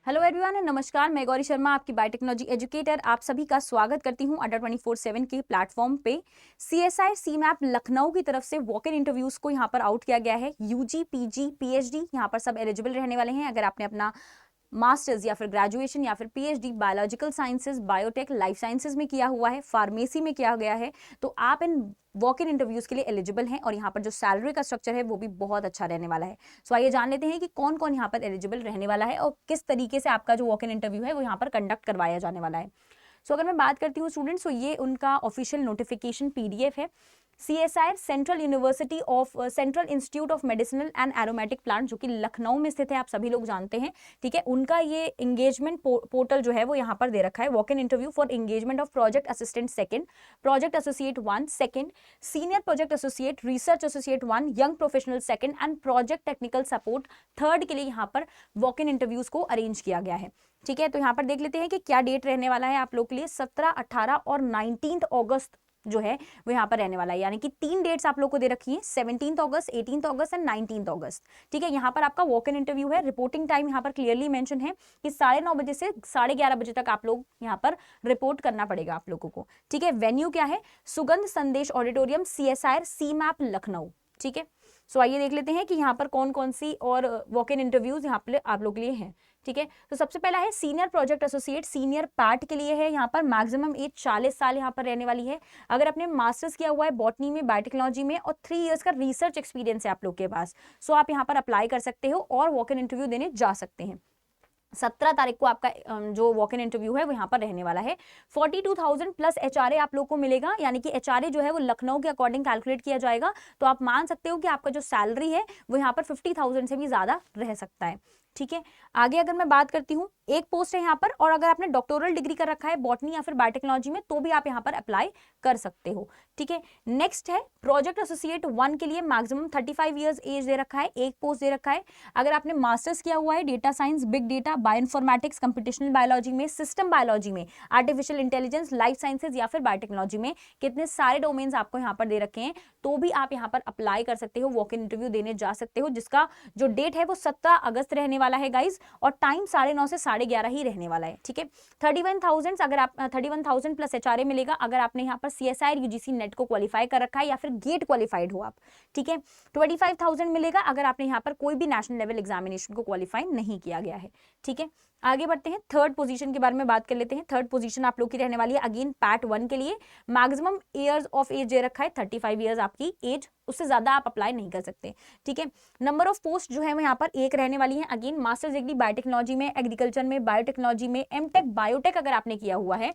Hello everyone, नमस्कार। मैं गौरी शर्मा, आपकी बायोटेक्नोलॉजी एजुकेटर, आप सभी का स्वागत करती हूं अड्डा 24/7 के प्लेटफॉर्म पे। सीएसआई सीमैप लखनऊ की तरफ से वॉक इन इंटरव्यूज को यहां पर आउट किया गया है। यूजी, पीजी, पीएचडी यहां पर सब एलिजिबल रहने वाले हैं। अगर आपने अपना मास्टर्स या फिर ग्रेजुएशन या फिर PhD biological sciences, biotech, life sciences में किया हुआ है, फार्मेसी में किया गया है, तो आप इन वॉक इन इंटरव्यूज के लिए एलिजिबल हैं। और यहाँ पर जो सैलरी का स्ट्रक्चर है वो भी बहुत अच्छा रहने वाला है। सो आइए जान लेते हैं कि कौन कौन यहाँ पर एलिजिबल रहने वाला है और किस तरीके से आपका जो वॉक इन इंटरव्यू है वो यहाँ पर कंडक्ट करवाया जाने वाला है। सो अगर मैं बात करती हूँ स्टूडेंट्स, तो ये उनका ऑफिशियल नोटिफिकेशन पीडीएफ है। CSI central university of central institute of medicinal and aromatic plant, जो कि लखनऊ में स्थित है, आप सभी लोग जानते हैं। ठीक है, उनका ये एंगेजमेंट पोर्टल जो है वो यहाँ पर दे रखा है। Walk in interview for engagement of project assistant second, project associate 1 second, senior project associate, research associate 1, young professional second and project technical support third के लिए यहाँ पर वॉक इन इंटरव्यूज को अरेंज किया गया है। ठीक है, तो यहाँ पर देख लेते हैं कि क्या डेट रहने वाला है आप लोग के लिए। 17, 18 और 19 अगस्त जो है वो यहाँ पर रहने वाला है, यानी कि 3 डेट्स आप लोग को दे रखी है, 17 अगस्त, 18 अगस्त एंड 19 अगस्त। ठीक है, यहाँ पर आपका वॉक इन इंटरव्यू है। रिपोर्टिंग टाइम यहाँ पर क्लियरली मेंशन है कि 9:30 बजे से 11:30 बजे तक आप लोग यहाँ पर रिपोर्ट करना पड़ेगा आप लोगों को। ठीक है, वेन्यू क्या है? सुगंध संदेश ऑडिटोरियम, सीएसआई सीमैप लखनऊ। ठीक है, सो आइए देख लेते हैं कि यहाँ पर कौन कौन सी और वॉक इन इंटरव्यूज यहाँ पर आप लोग के लिए हैं। ठीक है, तो सबसे पहला है senior project associate, senior part के लिए है। यहाँ पर मैक्सिमम एज 40 साल यहाँ पर रहने वाली है। अगर आपने मास्टर्स किया हुआ है बॉटनी में, बायोटेक्नोलॉजी में और 3 इयर्स का रिसर्च एक्सपीरियंस है आप लोग के पास, सो आप यहाँ पर अप्लाई कर सकते हो और वॉक इन इंटरव्यू देने जा सकते हैं। 17 तारीख को आपका जो वॉक इन इंटरव्यू है वो यहाँ पर रहने वाला है। 42,000 प्लस एचआरए आप लोग को मिलेगा, यानी कि एचआरए जो है वो लखनऊ के अकॉर्डिंग कैलकुलेट किया जाएगा। तो आप मान सकते हो कि आपका जो सैलरी है वो यहाँ पर 50,000 से भी ज्यादा रह सकता है। ठीक है, आगे अगर मैं बात करती हूँ, एक पोस्ट है यहाँ पर, और अगर आपने डॉक्टोरल डिग्री कर रखा है बॉटनी या फिर बायोटेक्नोलॉजी में तो भी आप यहाँ पर अप्लाई कर सकते हो। ठीक है, नेक्स्ट है प्रोजेक्ट एसोसिएट 1 के लिए मैक्सिमम 35 इयर्स एज दे रखा है, एक पोस्ट दे रखा है। अगर आपने मास्टर्स किया हुआ है data science, big data, bioinformatics, computational biology में, सिस्टम बायोलॉजी में, आर्टिफिशियल इंटेलिजेंस, लाइफ साइंसेज या फिर बायोटेक्नोलॉजी में, कितने सारे डोमेन्स आपको यहाँ पर दे रखे हैं, तो भी आप यहाँ पर अप्लाई कर सकते हो, वॉक इन इंटरव्यू देने जा सकते हो, जिसका जो डेट है वो 17 अगस्त रहने वाला है गाइज, और टाइम 9:30 से 11:30 ही रहने वाला है। ठीक है, 31,000 अगर आप 31,000 प्लस एचआरए मिलेगा अगर आपने यहाँ पर सीएसआई यूजीसी नेट को क्वालिफाई कर रखा है या फिर गेट क्वालिफाइड हो आप। ठीक है, 25,000 मिलेगा अगर आपने यहाँ पर कोई भी नेशनल लेवल एग्जामिनेशन को क्वालिफाई नहीं किया गया है। ठीक है, आगे बढ़ते हैं, थर्ड पोजीशन के बारे में बात कर लेते हैं। थर्ड पोजीशन आप लोग की रहने वाली है अगेन पैट 1 के लिए। मैक्सिमम ईयर्स ऑफ एज दे रखा है 35 ईयर्स आपकी एज, उससे ज्यादा आप अप्लाई नहीं कर सकते। ठीक है, नंबर ऑफ पोस्ट जो है वो यहाँ पर एक रहने वाली है। अगेन मास्टर्स डिग्री बायोटेक्नोलॉजी में, एग्रीकल्चर में, बायोटेक्नोलॉजी में, एमटेक बायोटेक अगर आपने किया हुआ है,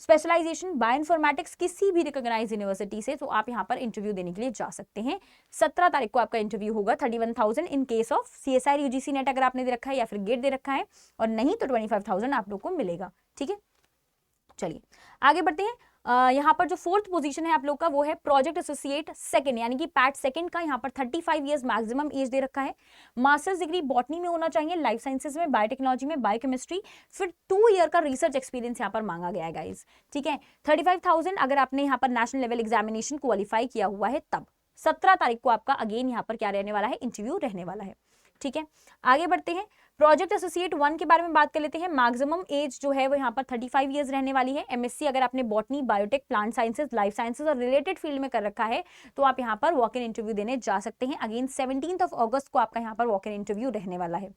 स्पेशलाइजेशन बायोइन्फॉर्मेटिक्स किसी भी रिकॉग्नाइज्ड यूनिवर्सिटी से, तो आप यहाँ पर इंटरव्यू देने के लिए जा सकते हैं। 17 तारीख को आपका इंटरव्यू होगा। 31,000 in case of CSI UGC net अगर आपने दे रखा है या फिर गेट दे रखा है, और नहीं तो 25,000 आप लोग को मिलेगा। ठीक है, चलिए आगे बढ़ते हैं। यहाँ पर जो फोर्थ पोजीशन है आप लोग का वो है प्रोजेक्ट एसोसिएट सेकंड, यानी कि पैट सेकंड का यहाँ पर 35 इयर्स मैक्सिमम एज दे रखा है। मास्टर्स डिग्री बॉटनी में होना चाहिए, लाइफ साइंसेज में, बायोटेक्नोलॉजी में, बायोकेमिस्ट्री, फिर 2 ईयर का रिसर्च एक्सपीरियंस यहाँ पर मांगा गया है गाइज। ठीक है, 35,000 अगर आपने यहाँ पर नेशनल लेवल एग्जामिनेशन क्वालिफाई किया हुआ है तब। 17 तारीख को आपका अगेन यहाँ पर क्या रहने वाला है, इंटरव्यू रहने वाला है। ठीक है, आगे बढ़ते हैं, प्रोजेक्ट एसोसिएट 1 के बारे में बात कर लेते हैं। मैक्सिमम एज जो है वो यहाँ पर 35 इयर्स रहने वाली है। एमएससी अगर आपने botany, biotech, plant sciences, life sciences और रिलेटेड फील्ड में कर रखा है तो आप यहाँ पर वॉक इन इंटरव्यू देने जा सकते हैं। अगेन 17 अगस्त को आपका यहाँ पर वॉक इन इंटरव्यू रहने वाला है।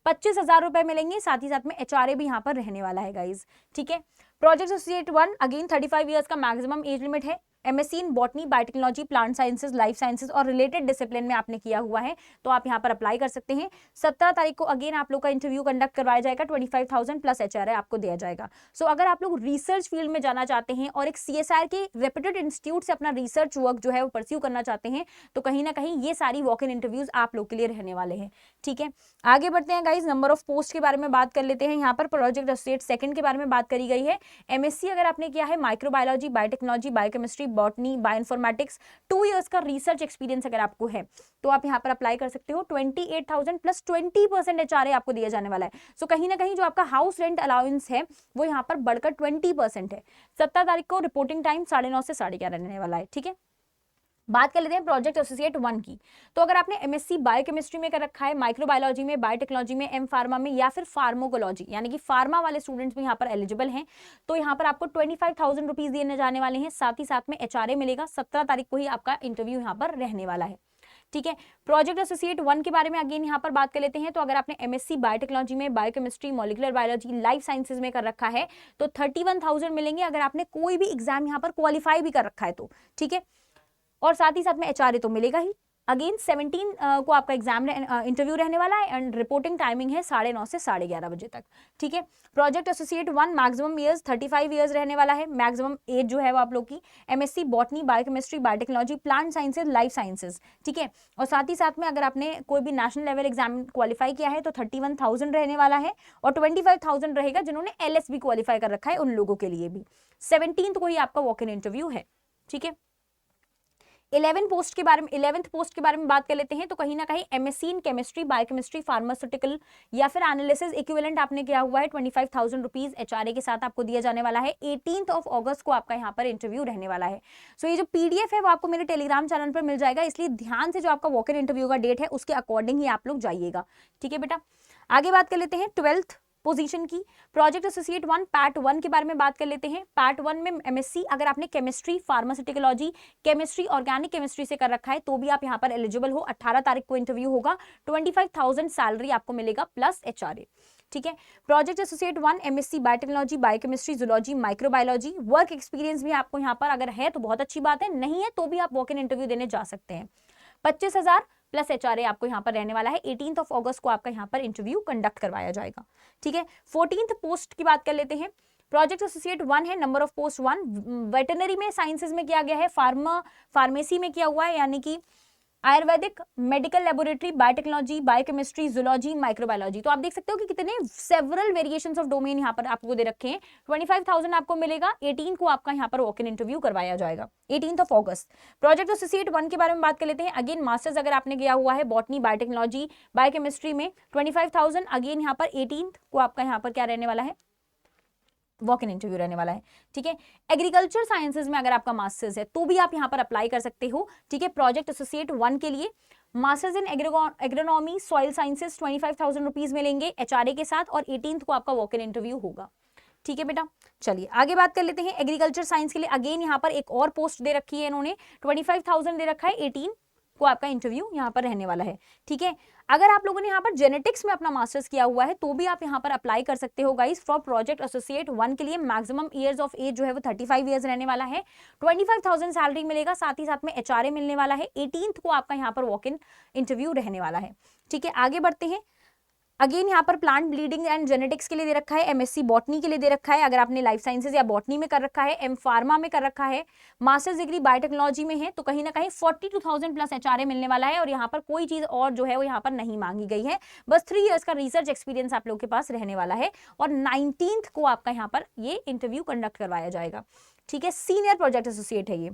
25,000 रुपए मिलेंगे, साथ ही साथ में एचआरए भी यहाँ पर रहने वाला है गाइज। ठीक है, प्रोजेक्ट एसोसिएट 1 अगेन 35 इयर्स का मैक्सिमम एज लिमिट है। MSc in botany, biotechnology, plant sciences, life sciences और रिलेटेड डिसिप्लिन में आपने किया हुआ है तो आप यहाँ पर अप्लाई कर सकते हैं। 17 तारीख को अगेन आप लोग का इंटरव्यू कंडक्ट करवाया जाएगा। 25,000 प्लस एचआरए आपको दिया जाएगा। सो अगर आप लोग रिसर्च फील्ड में जाना चाहते हैं और एक सीएसआई के रेप्यूटेड इंस्टीट्यूट से अपना रिसर्च वर्क जो है वो परस्यू करना चाहते हैं तो कहीं ना कहीं ये सारी वॉक इन इंटरव्यूज आप लोग के लिए रहने वाले हैं। ठीक है, आगे बढ़ते हैं गाइज, नंबर ऑफ पोस्ट के बारे में बात कर लेते हैं। यहाँ पर प्रोजेक्ट एसोसिएट सेकंड के बारे में बात करी गई है। एमएससी अगर आपने किया है microbiology, biotechnology, biochemistry, botany, bioinformatics, 2 years का रिसर्च एक्सपीरियंस अगर आपको है तो आप यहाँ पर अप्लाई कर सकते हो। 28,000 प्लस 20% एचआरए आपको दिया जाने वाला है। सो कहीं ना कहीं जो आपका हाउस रेंट अलाउंस है वो यहाँ पर बढ़कर 20% है। 17 तारीख को रिपोर्टिंग टाइम 9:30 से 11:30 रहने वाला है। ठीक है, बात कर लेते हैं प्रोजेक्ट एसोसिएट 1 की। तो अगर आपने एमएससी बायोकेमिस्ट्री में कर रखा है, माइक्रोबायोलॉजी में, बायोटेक्नोलॉजी में, एम फार्मा में या फिर फार्माकोलॉजी यानी कि फार्मा वाले स्टूडेंट्स भी यहाँ पर एलिजिबल हैं, तो यहाँ पर आपको 25,000 रुपीज दिए जाने वाले हैं। साथ ही साथ में एचआरए मिलेगा। 17 तारीख को ही आपका इंटरव्यू यहाँ पर रहने वाला है। ठीक है, प्रोजेक्ट एसोसिएट 1 के बारे में अगेन यहाँ पर बात कर लेते हैं। तो अगर आपने एमएससी बायोटेक्नोलॉजी में, biochemistry, molecular biology, life sciences में कर रखा है तो 31,000 मिलेंगे अगर आपने कोई भी एग्जाम यहाँ पर क्वालिफाई भी कर रखा है तो। ठीक है, और साथ ही साथ में एचआरए तो मिलेगा ही। अगेन 17 को आपका एग्जाम इंटरव्यू रहने वाला है एंड रिपोर्टिंग टाइमिंग है 9:30 से 11:30 बजे तक। ठीक है, project associate 1 maximum years 35 years रहने वाला है। मैक्सिमम एज जो है वो आप लोग की MSc botany, biochemistry, biotechnology, plant sciences, life sciences. ठीक है, और साथ ही साथ में अगर आपने कोई भी नेशनल लेवल एग्जाम क्वालिफाई किया है तो 31,000 रहने वाला है और 25,000 रहेगा जिन्होंने एलएसबी क्वालिफाई कर रखा है उन लोगों के लिए भी। 17 को ही आपका वॉक इन इंटरव्यू है। ठीक है, 11th पोस्ट के बारे में बात कर लेते हैं। तो कहीं ना कहीं MSc in chemistry, biochemistry, pharmaceutical या फिर एनालिसिस इक्विवेलेंट आपने किया हुआ है, 25,000 रुपीज एचआरए के साथ आपको दिया जाने वाला है। 18 अगस्त को आपका यहाँ पर इंटरव्यू रहने वाला है। सो ये जो पीडीएफ है वो आपको मेरे टेलीग्राम चैनल पर मिल जाएगा, इसलिए ध्यान से जो आपका वॉक इन इंटरव्यू का डेट है उसके अकॉर्डिंग ही आप लोग जाइएगा। ठीक है बेटा, आगे बात कर लेते हैं 12th पोजीशन की। प्रोजेक्ट एसोसिएट 1 पार्ट 1 के बारे में बात कर लेते हैं। पार्ट 1 में एमएससी अगर आपने केमिस्ट्री, फार्मास्यूटिकोलॉजी, केमिस्ट्री, ऑर्गेनिक केमिस्ट्री से कर रखा है तो भी आप यहाँ पर एलिजिबल हो। 18 तारीख को इंटरव्यू होगा। 25,000 सैलरी आपको मिलेगा प्लस एचआरए। ठीक है, project associate 1 MSc biotechnology, biochemistry, zoology, microbiology, work experience भी आपको यहाँ पर अगर है तो बहुत अच्छी बात है, नहीं है तो भी आप वॉक इन इंटरव्यू देने जा सकते हैं। 25,000 प्लस एचआरए आपको यहाँ पर रहने वाला है। 18 अगस्त को आपका यहाँ पर इंटरव्यू कंडक्ट करवाया जाएगा। ठीक है, 14th पोस्ट की बात कर लेते हैं। प्रोजेक्ट एसोसिएट 1 है, नंबर ऑफ पोस्ट 1। वेटरनरी में, साइंसेज में किया गया है, फार्मेसी में किया हुआ है यानी कि Ayurvedic, medical laboratory, biotechnology, biochemistry, zoology, microbiology. तो आप देख सकते हो कि कितने सेवरल वेरिएशंस ऑफ डोमेन यहाँ पर आपको दे रखे हैं। 25,000 आपको मिलेगा। 18 को आपका यहाँ पर वॉक इन इंटरव्यू करवाया जाएगा, 18 अगस्त। प्रोजेक्ट एसोसिएट 1 के बारे में बात कर लेते हैं। अगेन मास्टर्स अगर आपने किया हुआ है बॉटनी, बायोटेक्नोलॉजी, बायोकेमिस्ट्री में 25,000। अगेन यहाँ पर 18 को आपका यहाँ पर क्या रहने वाला है, वॉक इन इंटरव्यू रहने वाला है। ठीक है, एग्रीकल्चर साइंसेज में अगर आपका मास्टर्स है तो भी आप यहाँ पर अप्लाई कर सकते हो। ठीक है, प्रोजेक्ट एसोसिएट 1 के लिए masters in agronomy, soil sciences 25,000 rupees मिलेंगे एचआरए के साथ और 18 को आपका वॉक इन इंटरव्यू होगा। ठीक है बेटा, चलिए आगे बात कर लेते हैं। एग्रीकल्चर साइंस के लिए अगेन यहाँ पर एक और पोस्ट दे रखी है इन्होंने, 25,000 दे रखा है। 18 को आपका इंटरव्यू यहाँ पर रहने वाला है। ठीक है, अगर आप लोगों ने यहाँ पर जेनेटिक्स में अपना मास्टर्स किया हुआ है तो भी आप यहाँ पर अप्लाई कर सकते हो गाइस फॉर प्रोजेक्ट एसोसिएट 1 के लिए। मैक्सिमम ईयर्स ऑफ एज जो है वो 35 ईयर्स रहने वाला है। 25,000 सैलरी मिलेगा, साथ ही साथ में एचआरए मिलने वाला है। 18 को आपका यहाँ पर वॉक इन इंटरव्यू रहने वाला है। ठीक है, आगे बढ़ते हैं। अगेन यहाँ पर प्लांट ब्लीडिंग एंड जेनेटिक्स के लिए दे रखा है, एमएससी बॉटनी के लिए दे रखा है अगर आपने लाइफ साइंसेज या बॉटनी में कर रखा है, एम फार्मा में कर रखा है, मास्टर्स डिग्री बायोटेक्नोलॉजी में है तो कहीं ना कहीं 42,000 प्लस एचआरए मिलने वाला है। और यहाँ पर कोई चीज और जो है वो यहाँ पर नहीं मांगी गई है, बस 3 इयर्स का रिसर्च एक्सपीरियंस आप लोग के पास रहने वाला है। और 19 को आपका यहाँ पर ये इंटरव्यू कंडक्ट करवाया जाएगा। ठीक है, सीनियर प्रोजेक्ट एसोसिएट है ये।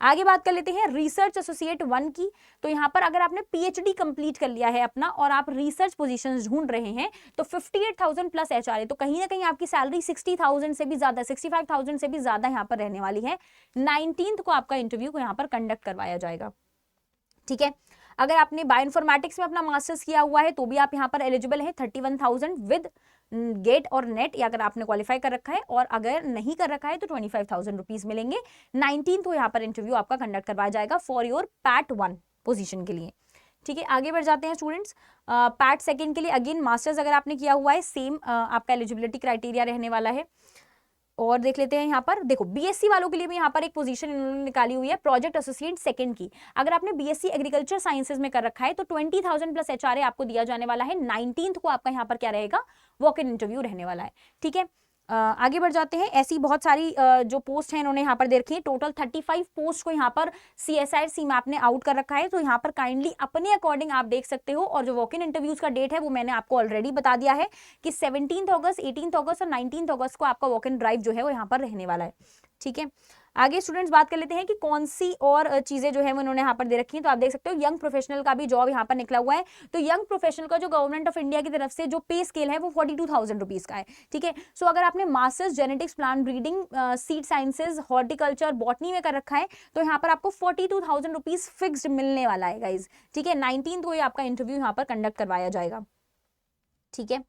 आगे बात कर लेते हैं रिसर्च एसोसिएट 1 की। तो यहाँ पर अगर आपने पीएचडी कंप्लीट कर लिया है अपना और आप रिसर्च पोजीशंस ढूंढ रहे हैं तो 58,000 प्लस एचआरए, तो कहीं ना कहीं आपकी सैलरी 60,000 से भी ज्यादा, 65,000 से भी ज्यादा यहाँ पर रहने वाली है। 19 को आपका इंटरव्यू को यहाँ पर कंडक्ट करवाया जाएगा। ठीक है, अगर आपने बायोइन्फॉर्मेटिक्स में अपना मास्टर्स किया हुआ है तो भी आप यहाँ पर एलिजिबल है। 31,000 विद गेट और नेट, या अगर आपने क्वालिफाई कर रखा है, और अगर नहीं कर रखा है तो 25,000 रुपीज मिलेंगे। 19 को यहाँ पर इंटरव्यू आपका कंडक्ट करवाया जाएगा फॉर योर पार्ट 1 पोजीशन के लिए। ठीक है, आगे बढ़ जाते हैं स्टूडेंट्स। पार्ट 2 के लिए अगेन मास्टर्स अगर आपने किया हुआ है सेम आपका एलिजिबिलिटी क्राइटेरिया रहने वाला है। और देख लेते हैं यहाँ पर, देखो बीएससी वालों के लिए भी यहाँ पर एक पोजीशन इन्होंने निकाली हुई है प्रोजेक्ट एसोसिएट 2 की। अगर आपने बीएससी एग्रीकल्चर साइंसेज में कर रखा है तो 20,000 प्लस एचआरए आपको दिया जाने वाला है। 19 को आपका यहाँ पर क्या रहेगा, वॉक इन इंटरव्यू रहने वाला है। ठीक है, आगे बढ़ जाते हैं। ऐसी बहुत सारी जो पोस्ट है इन्होंने यहाँ पर दे रखी है। टोटल 35 पोस्ट को यहाँ पर CSIR CMAP ने आउट कर रखा है, तो यहाँ पर काइंडली अपने अकॉर्डिंग आप देख सकते हो। और जो वॉक इन इंटरव्यूज का डेट है वो मैंने आपको ऑलरेडी बता दिया है कि 17 अगस्त, 18 अगस्त और 19 अगस्त को आपका वॉक इन ड्राइव जो है वो यहाँ पर रहने वाला है। ठीक है, आगे स्टूडेंट्स बात कर लेते हैं कि कौन सी और चीजें जो है वो उन्होंने यहाँ पर दे रखी हैं। तो आप देख सकते हो यंग प्रोफेशनल का भी जॉब यहाँ पर निकला हुआ है। तो यंग प्रोफेशनल का जो गवर्नमेंट ऑफ इंडिया की तरफ से जो पे स्केल है वो 42,000 रुपीज का है, ठीक है। सो अगर आपने masters genetics, plant breeding, seed sciences, horticulture, botany में कर रखा है तो यहाँ पर आपको 42,000 रुपीज फिक्स्ड मिलने वाला है गाइज, ठीक है। 19 को ये आपका इंटरव्यू यहाँ पर कंडक्ट करवाया जाएगा, ठीक है।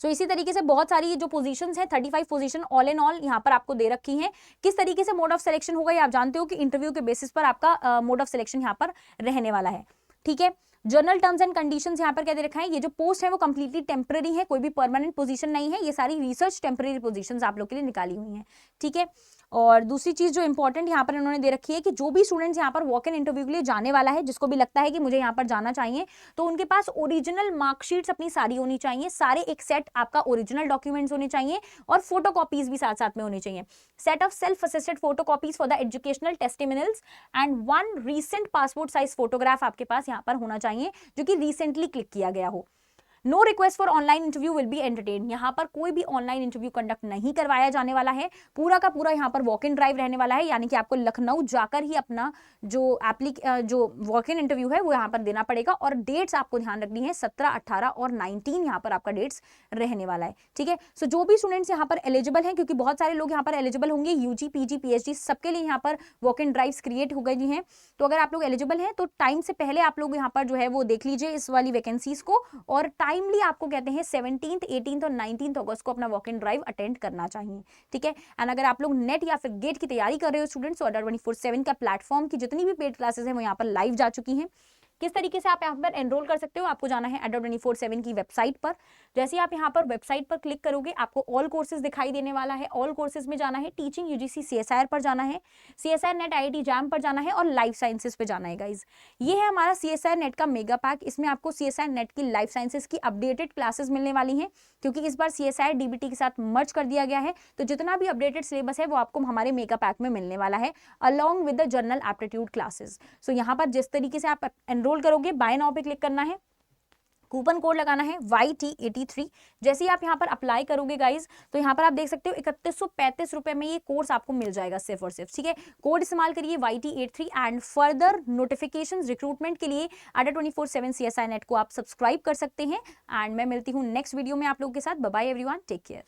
सो इसी तरीके से बहुत सारी जो पोजीशंस हैं 35 पोजीशन ऑल इन ऑल यहाँ पर आपको दे रखी हैं। किस तरीके से मोड ऑफ सिलेक्शन होगा ये आप जानते हो कि इंटरव्यू के बेसिस पर आपका मोड ऑफ सिलेक्शन यहाँ पर रहने वाला है, ठीक है। जनरल टर्म्स एंड कंडीशंस यहाँ पर क्या दे रखा है, ये जो पोस्ट है वो कंप्लीटली टेम्पररी है, कोई भी परमानेंट पोजीशन नहीं है, ये सारी रिसर्च टेम्पररी पोजीशंस आप लोग के लिए निकाली हुई हैं, ठीक है। और दूसरी चीज जो इंपॉर्टेंट यहाँ पर इन्होंने दे रखी है कि जो भी स्टूडेंट्स यहाँ पर वॉक इन इंटरव्यू के लिए जाने वाला है, जिसको भी लगता है कि मुझे यहाँ पर जाना चाहिए, तो उनके पास ओरिजिनल मार्कशीट्स अपनी सारी होनी चाहिए, सारे एक सेट आपका ओरिजिनल डॉक्यूमेंट्स होने चाहिए और फोटो कॉपीज भी साथ साथ में होनी चाहिए। Set of self assisted photo copies for the educational testimonials and 1 recent passport size photograph आपके पास यहाँ पर होना चाहिए जो कि रिसेंटली क्लिक किया गया हो। No request for online interview will be entertain, यहाँ पर कोई भी ऑनलाइन इंटरव्यू कंडक्ट नहीं करवाया जाने वाला है, पूरा का पूरा यहाँ पर वॉक इन ड्राइव रहने वाला है, यानी कि आपको लखनऊ जाकर ही अपना जो वॉक इन इंटरव्यू है वो यहाँ पर देना पड़ेगा। और डेट्स आपको ध्यान रखनी है 17, 18 और 19 यहाँ पर आपका डेट्स रहने वाला है, ठीक है। सो जो भी स्टूडेंट्स यहाँ पर एलिजिबल हैं, क्योंकि बहुत सारे लोग यहाँ पर एलिजिबल होंगे, यूजी, पीजी, पीएचडी सबके लिए यहाँ पर वॉक इन ड्राइव्स क्रिएट हो गई हैं। तो अगर आप लोग एलिजिबल हैं तो टाइम से पहले आप लोग यहाँ पर जो है वो देख लीजिए इस वाली वैकेंसीज को, और टाइमली आपको कहते हैं 17th, 18th और 19th अगस्त को अपना वॉक इन ड्राइव अटेंड करना चाहिए, ठीक है। एंड अगर आप लोग नेट या फिर गेट की तैयारी कर रहे हो स्टूडेंट्स, तो अड्डा 24/7 का प्लेटफॉर्म की जितनी भी पेड क्लासेस हैं वो यहाँ पर लाइव जा चुकी हैं। किस तरीके से आप यहाँ पर एनरोल कर सकते हो, आपको जाना है अड्डा 24/7 की वेबसाइट पर। जैसे ही आप यहाँ पर वेबसाइट पर क्लिक करोगे आपको ऑल कोर्सेज दिखाई देने वाला है। ऑल कोर्सेज में जाना है, टीचिंग यूजीसी CSIR पर जाना है, CSIR नेट IIT जैम पर जाना है और लाइफ साइंसेज पे जाना है गाइज। ये है हमारा CSIR नेट का मेगा पैक। इसमें आपको CSIR नेट की लाइफ साइंसेज की अपडेटेड क्लासेस मिलने वाली हैं, क्योंकि इस बार CSIR DBT के साथ मर्ज कर दिया गया है। तो जितना भी अपडेटेड सिलेबस है वो आपको हमारे मेगा पैक में मिलने वाला है along with the general aptitude classes. So यहाँ पर जिस तरीके से आप एनरोल करोगे, बाय नाउ पे क्लिक करना है, कूपन कोड लगाना है YT83। जैसे ही आप यहाँ पर अप्लाई करोगे गाइज, तो यहाँ पर आप देख सकते हो 3135 रुपए में ये कोर्स आपको मिल जाएगा सिर्फ और सिर्फ, ठीक है। कोड इस्तेमाल करिए YT83 and further notifications recruitment के लिए अड्डा 24/7 CSI नेट को आप सब्सक्राइब कर सकते हैं। एंड मैं मिलती हूँ नेक्स्ट वीडियो में आप लोगों के साथ। Bye bye everyone, take care.